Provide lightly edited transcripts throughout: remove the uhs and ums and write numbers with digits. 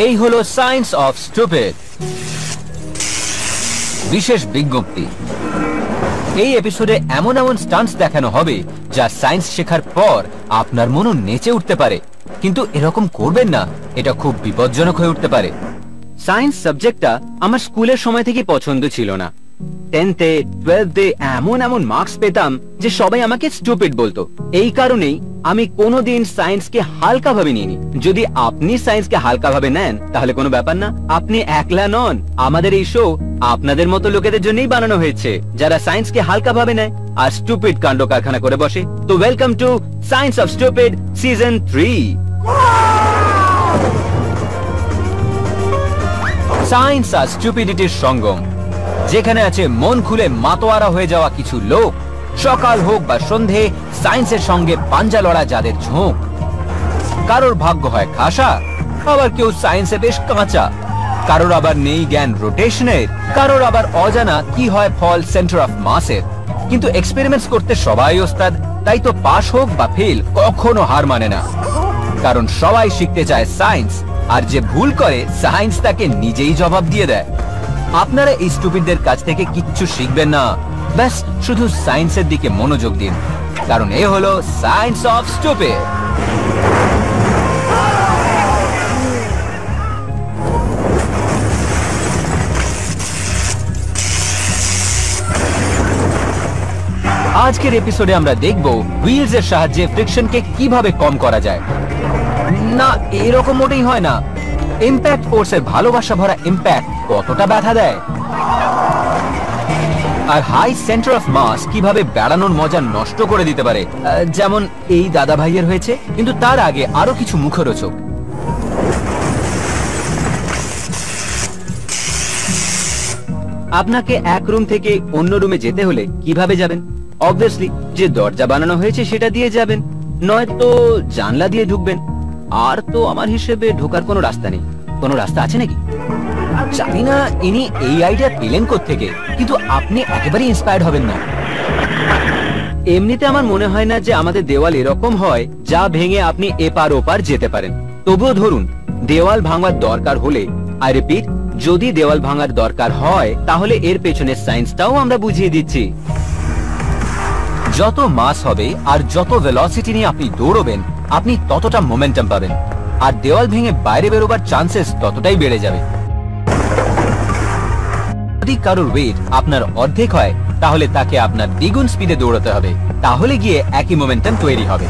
এই হলো science of stupid বিশেষ বিজ্ঞপ্তি। এই এপিসোডে এমন এমন স্টান্টস দেখানো হবে যা সায়েন্স শেখার পর আপনার মনও নেচে উঠতে পারে, কিন্তু এরকম করবেন না, এটা খুব বিপজ্জনক হয়ে উঠতে পারে। সায়েন্স সাবজেক্টটা আমার স্কুলের সময় থেকে পছন্দ ছিল না। 10th-এ 12th-এ এমন এমন মার্কস পেতাম যে সবাই আমাকে স্টুপিড বলতো। এই কারণেই আমি কোনোদিন সায়েন্সকে হালকা ভাবে নিইনি। যদি আপনি সায়েন্সকে হালকা ভাবে নেন তাহলে কোনো ব্যাপার না, আপনি একলা নন। আমাদের এই শো আপনাদের মতো লোকেদের জন্যই বানানো হয়েছে যারা সায়েন্সকে হালকা ভাবে নেয় আর স্টুপিড কাণ্ড কারখানা করে বসে। তো welcome to science of stupid season 3। Science আর স্টুপিডিটির সঙ্গম, যেখানে আছে মন খুলে মাতোয়ারা হয়ে যাওয়া কিছু লোক, সকাল হোক বা সন্ধে সায়েন্সের সঙ্গে পাঞ্জা লড়া যাদের ঝোঁক। কারোর ভাগ্য হয় খাসা, আবার কেউ সায়েন্সে বেশ কাঁচা, কারোর আবার নেই জ্ঞান রোটেশনের, কারোর আবার অজানা কি হয় ফল সেন্টার অফ মাসের। কিন্তু এক্সপেরিমেন্টস করতে সবাই ওস্তাদ, তাই তো পাশ হোক বা ফেল কখনো হার মানে না, কারণ সবাই শিখতে চায় সায়েন্স, আর যে ভুল করে সায়েন্স তাকে নিজেই জবাব দিয়ে দেয়। আপনারা এই স্টুপিডদের কাছ থেকে কিচ্ছু শিখবেন না, ব্যাস শুধু সায়েন্সের দিকে মনোযোগ দিন, কারণ এ হলো সায়েন্স অফ স্টুপিড। আজকের এপিসোডে আমরা দেখব হুইলস এর সাহায্যে ফ্রিকশনকে কিভাবে কম করা যায়। না, এরকম মোটেই হয় না। ইম্প্যাক্ট ফোর্সের ভালোবাসা ভরা ইম্প্যাক্ট কতটা ব্যথা দেয়, আর হাই সেন্টার অফ মাস কিভাবে বেড়ানোর মজা নষ্ট করে দিতে পারে, যেমন এই দাদা ভাইয়ের হয়েছে। কিন্তু তার আগে আরো কিছু মুখরোচক। আপনাকে এক রুম থেকে অন্য রুমে যেতে হলে কিভাবে যাবেন? অবভিয়াসলি যে দরজা বানানো হয়েছে সেটা দিয়ে যাবেন, নয়তো জানলা দিয়ে ঢুকবেন। আর তো আমার হিসেবে ঢোকার কোনো রাস্তা নেই। কোনো রাস্তা আছে নাকি? জানি না ইনি এই আইডিয়া পেলেন কোত্থেকে, কিন্তু আপনি একেবারে ইন্সপায়ার্ড হবেন না। এমনিতে আমার মনে হয় না যে আমাদের দেওয়াল এরকম হয় যা ভেঙে আপনি এপার ওপার যেতে পারেন। তবুও ধরুন দেওয়াল ভাঙার দরকার হলে, আই রিপিট, যদি দেওয়াল ভাঙার দরকার হয় তাহলে এর পেছনে সায়েন্সটাও আমরা বুঝিয়ে দিচ্ছি। যত মাস হবে আর যত ভেলোসিটি নিয়ে আপনি দৌড়বেন, আপনি ততটা মোমেন্টাম পাবেন, আর দেওয়াল ভেঙে বাইরে বেরোবার চান্সেস ততটাই বেড়ে যাবে। যদি কারোর ওয়েট আপনার অর্ধেক হয় তাহলে তাকে আপনার দ্বিগুণ স্পিডে দৌড়াতে হবে, তাহলে গিয়ে একই মোমেন্টাম তৈরি হবে।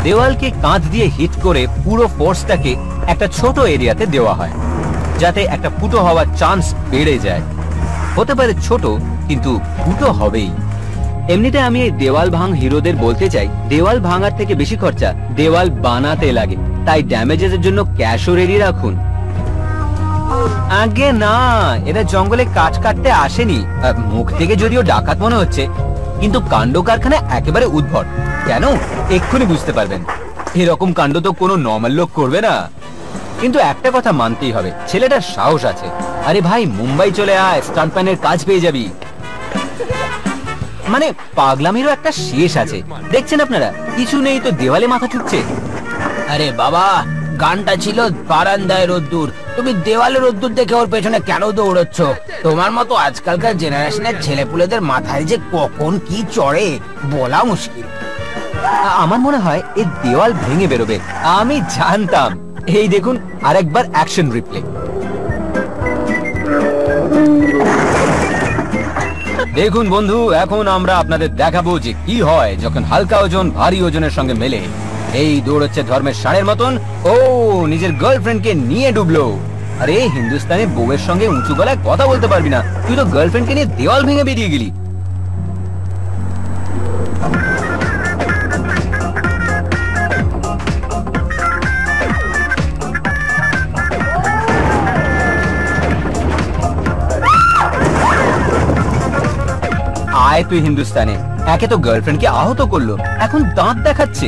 দেওয়ালকে কাঁচ দিয়ে হিট করে পুরো ফোর্সটাকে একটা ছোট এরিয়াতে দেওয়া হয়, যাতে একটা ফুটো হওয়ার চান্স বেড়ে যায়। হতে পারে ছোট, কিন্তু ফুটো হবেই। এমনিতে আমি এই দেওয়াল ভাঙ হিরোদের বলতে চাই, দেওয়াল ভাঙার থেকে বেশি খরচা দেওয়াল বানাতে লাগে, তাই ড্যামেজের জন্য ক্যাশও রেডি রাখুন। আগে না, এরা জঙ্গলে কাঠ কাটতে আসেনি। মুখ থেকে যদিও ডাকাত মনে হচ্ছে, কিন্তু কাণ্ড কারখানা একেবারে উদ্ভট। কেন এক্ষুনি বুঝতে পারবেন। এরকম কাণ্ড তো কোনো নর্মাল লোক করবে না। কিন্তু একটা কথা মানতেই হবে, ছেলেটার সাহস আছে। আরে ভাই, মুম্বাই চলে আয়, স্টান্টম্যানের কাজ পেয়ে যাবি। মানে পাগলামিরও একটা শেষ আছে। দেখছেন আপনারা, কিছু নেই তো দেওয়ালে মাথা ঠুকছে। আরে বাবা, গানটা ছিল বারান্দায় রোদ্দুর, তুমি দেওয়ালে রোদ্দুর দেখে ওর পেছনে কেন দৌড়চ্ছ? তোমার মতো আজকালকার জেনারেশনের ছেলেপুলেদের মাথায় যে কখন কি চড়ে বলা মুশকিল। আমার মনে হয় এই দেওয়াল ভেঙে বেরোবে। আমি জানতাম। এই দেখুন আরেকবার অ্যাকশন রিপ্লে। দেখুন বন্ধু, এখন আমরা আপনাদের দেখাবো যে কি হয় যখন হালকা ওজন ভারী ওজনের সঙ্গে মেলে। এই দৌড়চ্ছে ধর্মের ষাঁড়ের মতন। ও নিজের গার্লফ্রেন্ডকে নিয়ে ডুবলো। আরে হিন্দুস্তানে বউয়ের সঙ্গে উঁচু গলায় কথা বলতে পারবি না, তুই তো গার্লফ্রেন্ডকে নিয়ে দেওয়াল ভেঙে বেরিয়ে গেলি। আয় তুই হিন্দুস্তানে। একে তো গার্লফ্রেন্ডকে আহত করলো, এখন দাঁত দেখাচ্ছে।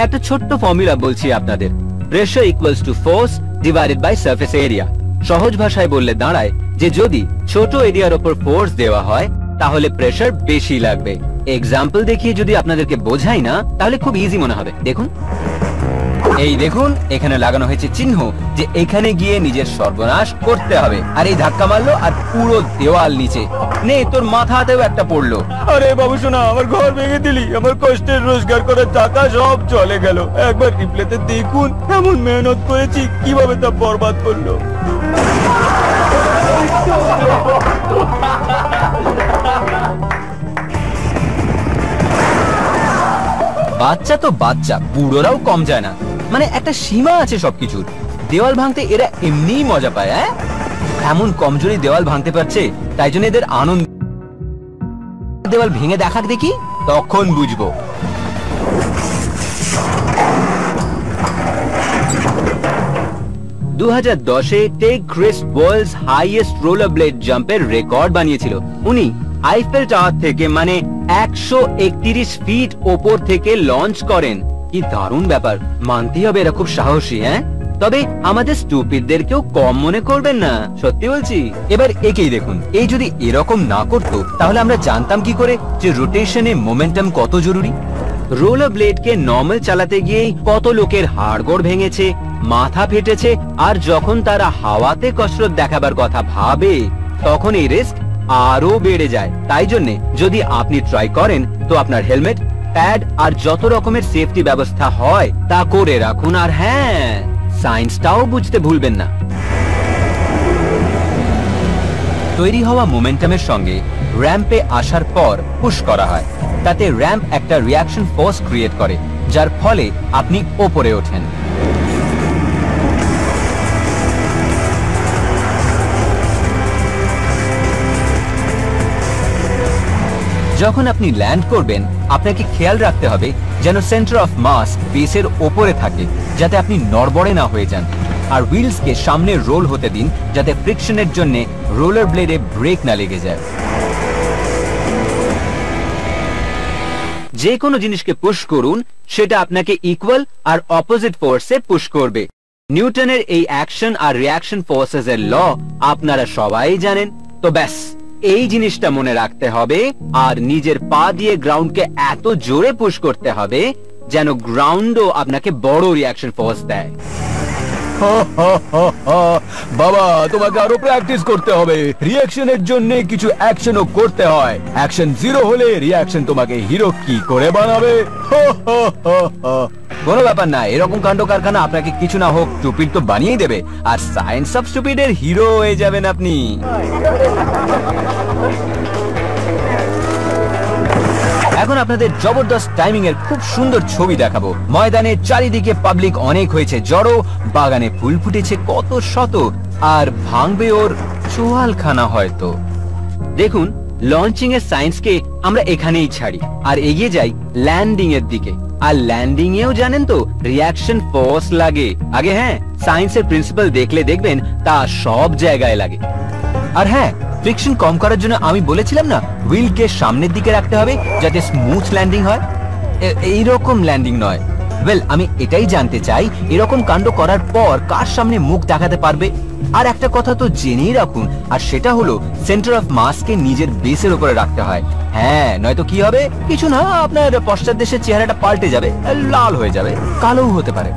একটা ছোট্ট ফর্মুলা বলছি আপনাদের, pressure equals to force divided by surface area. সহজ ভাষায় বললে দাঁড়ায় যে যদি ছোট এরিয়ার উপর ফোর্স দেওয়া হয় তাহলে প্রেসার বেশি লাগবে। এক্সাম্পল দেখিয়ে যদি আপনাদেরকে বোঝাই না তাহলে খুব ইজি মনে হবে। দেখুন, এই দেখুন, এখানে লাগানো হয়েছে চিহ্ন যে এখানে গিয়ে নিজের সর্বনাশ করতে হবে। আর এই ধাক্কা মারলো আর পুরো দেওয়াল নিচে। নে, তোর মাথাতেও একটা পড়লো। আরে বাবু শোনা, আমার ঘর ভেঙে দিলি, আমার কষ্টের রোজগার করার টাকা সব চলে গেল। একবার রিপ্লেতে দেখুন, এমন মেহনত করেছি কিভাবে তা বরবাদ করলো। বাচ্চা তো বাচ্চা, বুড়োরাও কম যায় না। মানে একটা সীমা আছে সবকিছুর। দেওয়াল ভাঙতে এরা এমনিই মজা পায়। এমন কমজোরি দেওয়াল ভাঙতে পারছে, তাই জন্য এদের আনন্দ। দেওয়াল ভেঙে দেখাক দেখি, তখন বুঝবো। 2010-এ Taig Khris world's highest roller blade জাম্পের রেকর্ড বানিয়েছিল। উনি আইফেল টাওয়ার থেকে মানে 131 ফিট ওপর থেকে লঞ্চ করেন। কি দারুণ ব্যাপার, মানতেই হবে এরা খুব সাহসী। তবে আমাদের স্টুপিডদেরকেও কম মনে করবেন না, সত্যি বলছি। এবার একেই দেখুন, এই যদি এরকম না করতো তাহলে আমরা জানতাম কি করে যে রোটেশনে মোমেন্টাম কত জরুরি। রোলার ব্লেডকে নর্মাল চালাতে গিয়েই কত লোকের হাড়গোড় ভেঙেছে, মাথা ফেটেছে। আর যখন তারা হাওয়াতে কসরত দেখাবার কথা ভাবে, তখন এই রিস্ক আরো বেড়ে যায়। তাই জন্য যদি আপনি ট্রাই করেন তো আপনার হেলমেট, প্যাড আর যত রকমের সেফটি ব্যবস্থা হয় তা করে রাখুন। আর হ্যাঁ, সায়েন্সটাও বুঝতে ভুলবেন না। তৈরি হওয়া মোমেন্টামের সঙ্গে র্যাম্পে আসার পর পুশ করা হয়। তাতে র্যাম্প একটা রিঅ্যাকশন ফোর্স ক্রিয়েট করে, যার ফলে আপনি ওপরে ওঠেন। যখন আপনি ল্যান্ড করবেন, আপনাকে খেয়াল রাখতে হবে যেন সেন্টার অফ মাস বেসের ওপরে থাকে, যাতে আপনি নড়বড়ে না হয়ে যান। আর হুইলসকে সামনে রোল হতে দিন, যাতে ফ্রিকশনের জন্য রোলার ব্লেডে ব্রেক না লেগে যায়। যে কোনো জিনিসকে পুশ করুন, সেটা আপনাকে ইকুয়াল আর অপোজিট ফোর্সে পুশ করবে। নিউটনের এই অ্যাকশন আর রিঅ্যাকশন ফোর্সেস এর ল আপনারা সবাই জানেন। তো ব্যাস, এই জিনিসটা মনে রাখতে হবে। আর নিজের পা দিয়ে গ্রাউন্ডকে এত জোরে পুশ করতে হবে যেন গ্রাউন্ডও আপনাকে বড় রিঅ্যাকশন ফোর্স দেয়। বাবা, তোমাকে আরো প্র্যাকটিস করতে হবে। রিঅ্যাকশনের জন্য কিছু অ্যাকশনও করতে হয়। অ্যাকশন জিরো হলে রিঅ্যাকশন তোমাকে হিরো কি করে বানাবে। কোনো ব্যাপার না, এরকম কাণ্ড কারখানা আপনাকে কিছু না হোক স্টুপিড তো বানিয়েই দেবে। আর সায়েন্স অফ স্টুপিডের হিরো হয়ে যাবেন আপনি। এখন আপনাদের জবরদস্ত টাইমিং এর খুব সুন্দর ছবি দেখাবো। ময়দানে চারিদিকে পাবলিক অনেক হয়েছে জড়ো, বাগানে ফুল ফুটেছে কত শত, আর ভাঙবে ওর চোয়ালখানা হয়তো। দেখুন, লঞ্চিং এর সায়েন্সকে আমরা এখানেই ছাড়ি আর এগিয়ে যাই ল্যান্ডিং এর দিকে। আর ল্যান্ডিং এও জানেন তো রিঅ্যাকশন ফোর্স লাগে। আগে হ্যাঁ, সায়েন্সের প্রিন্সিপাল দেখলে দেখবেন তা সব জায়গায় লাগে। আর হ্যাঁ, ফ্রিকশন কম করার জন্য আমি বলেছিলাম না, হুইলকে সামনের দিকে রাখতে হবে যাতে স্মুথ ল্যান্ডিং হয়। এইরকম ল্যান্ডিং নয়। ওয়েল, আমি এটাই জানতে চাই, এরকম কাণ্ড করার পর কার সামনে মুখ দেখাতে পারবে। আর একটা কথা তো জেনেই রাখুন, আর সেটা হলো সেন্টার অফ মাসকে নিজের বেসের উপরে রাখতে হয়। হ্যাঁ, নয়তো কি হবে, কিছু না, আপনার পশ্চাৎ দেশের চেহারাটা পাল্টে যাবে, লাল হয়ে যাবে, কালোও হতে পারে।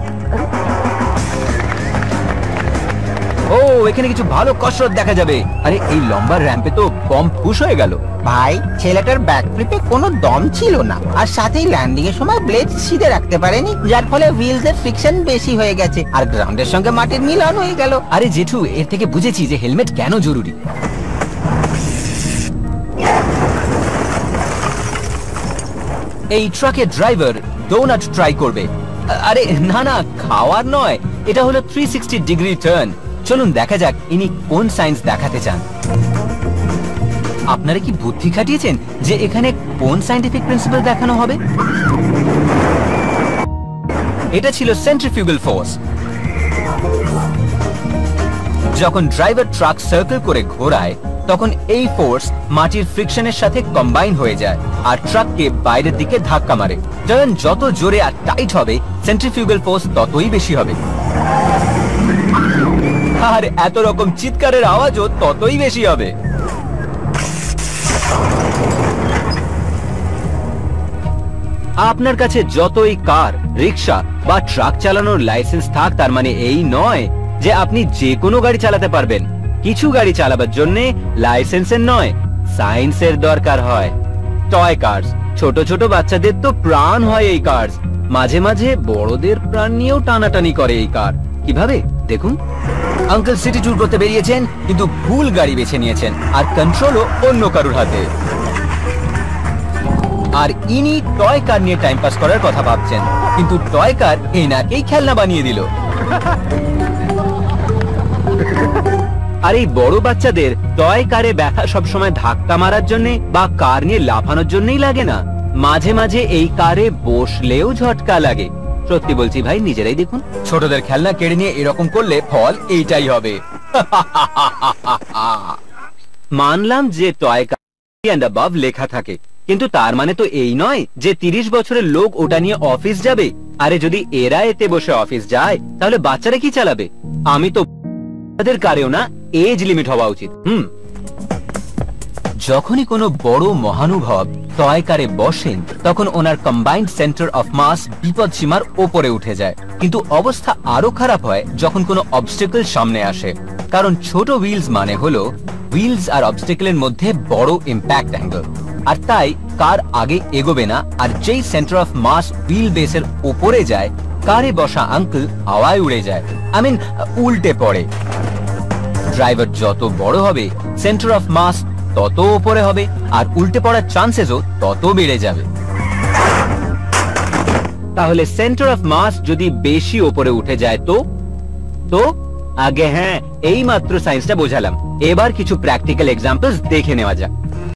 ও, এখানে কিছু ভালো কসরত দেখা যাবে। আরে এই লম্বা র্যাম্পে তো বম ফুস হয়ে গেল। ভাই, ছেলেটার ব্যাক ফ্লিপে কোনো দম ছিল না, আর সাথেই ল্যান্ডিং এর সময় ব্লেড সিধে রাখতে পারেনি, যার ফলে হুইলস এর ফ্রিকশন বেশি হয়ে গেছে আর গ্রাউন্ডের সঙ্গে মাটির মিলন হয়ে গেল। আরে জেঠু, এর থেকে বুঝেছি যে হেলমেট কেন জরুরি। এই ট্রাকের ড্রাইভার ডোনাট ট্রাই করবে। আরে না না, খাওয়ার নয়, এটা হলো 360 ডিগ্রি টার্ন। চলুন দেখা যাক ইনি কোন সায়েন্স দেখাতে চান। আপনারা কি বুদ্ধি খাটিয়েছেন যে এখানে কোন সায়েন্টিফিক প্রিন্সিপাল দেখানো হবে? এটা ছিল সেন্ট্রিফিউগাল ফোর্স। যখন ড্রাইভার ট্রাক সার্কেল করে ঘোরায়, তখন এই ফোর্স মাটির ফ্রিকশনের সাথে কম্বাইন হয়ে যায় আর ট্রাককে বাইরের দিকে ধাক্কা মারে। টার্ন যত জোরে আর টাইট হবে, সেন্ট্রিফিউগাল ফোর্স ততই বেশি হবে। আর এত রকম চিৎকারের আওয়াজও ততই বেশি হবে। আপনার কাছে যতই কার, রিক্সা বা ট্রাক চালানোর লাইসেন্স থাক, তার মানে এই নয় যে আপনি যে কোনো গাড়ি চালাতে পারবেন। কিছু গাড়ি চালাবার জন্য লাইসেন্সের নয়, সায়েন্সের দরকার হয়। টয় কার্স, ছোট ছোট বাচ্চাদের তো প্রাণ হয় এই কার্স। মাঝে মাঝে বড়দের প্রাণ নিয়েও টানাটানি করে এই কার। কিভাবে দেখুন। আঙ্কেল সিটি ট্যুর করতে বেরিয়েছেন, কিন্তু ভুল গাড়ি বেছে নিয়েছেন, আর কন্ট্রোলও অন্য কারুর হাতে। আর ইনি টয় কার নিয়ে টাইম পাস করার কথা ভাবছেন, কিন্তু টয় কার এনাকেই খেলনা বানিয়ে দিল। আর এই বড় বাচ্চাদের টয় কারে ব্যথা সবসময় ধাক্কা মারার জন্য বা কার নিয়ে লাফানোর জন্যই লাগে না, মাঝে মাঝে এই কারে বসলেও ঝটকা লাগে। সত্যি বলছি ভাই, নিজেরাই দেখুন। ছোটদের খেলনা কেড়ে নিয়ে এরকম করলে ফল এইটাই হবে। মানলাম যে টয় কার এন্ড অ্যাবাভ লেখা থাকে, কিন্তু তার মানে তো এই নয় যে 30 বছরের লোক ওটা নিয়ে অফিস যাবে। আরে যদি এরা এতে বসে অফিস যায়, তাহলে বাচ্চারা কি চালাবে? আমি তো তাদের কারেও না এজ লিমিট হওয়া উচিত। যখনই কোনো বড় মহানুভব টয় কারে বসেন, তখন ওনার কম্বাইন্ড সেন্টার অফ মাস বিপদ সীমার ওপরে উঠে যায়। কিন্তু অবস্থা আরো খারাপ হয় যখন কোনো অবস্টেকল সামনে আসে, কারণ ছোট হুইলস মানে হলো হুইলস আর অবস্টেকলের মধ্যে বড় ইম্প্যাক্ট অ্যাঙ্গেল, আর তাই কার আগে এগোবে না। আর যেই সেন্টার অফ মাস হুইল বেসের উপরে যায়, কারে বসা আঙ্কেল হাওয়ায় উড়ে যায়, উল্টে পড়ে। ড্রাইভার যত বড় হবে, সেন্টার অফ মাস তত উপরে হবে, আর উল্টে পড়ার চান্সেসও তত বেড়ে যাবে। তাহলে সেন্টার অফ মাস যদি বেশি উপরে উঠে যায় তো আগে হ্যাঁ, এই মাত্র সায়েন্সটা বোঝালাম। এবার কিছু প্র্যাকটিক্যাল এক্সাম্পলস দেখে নেওয়া যাক।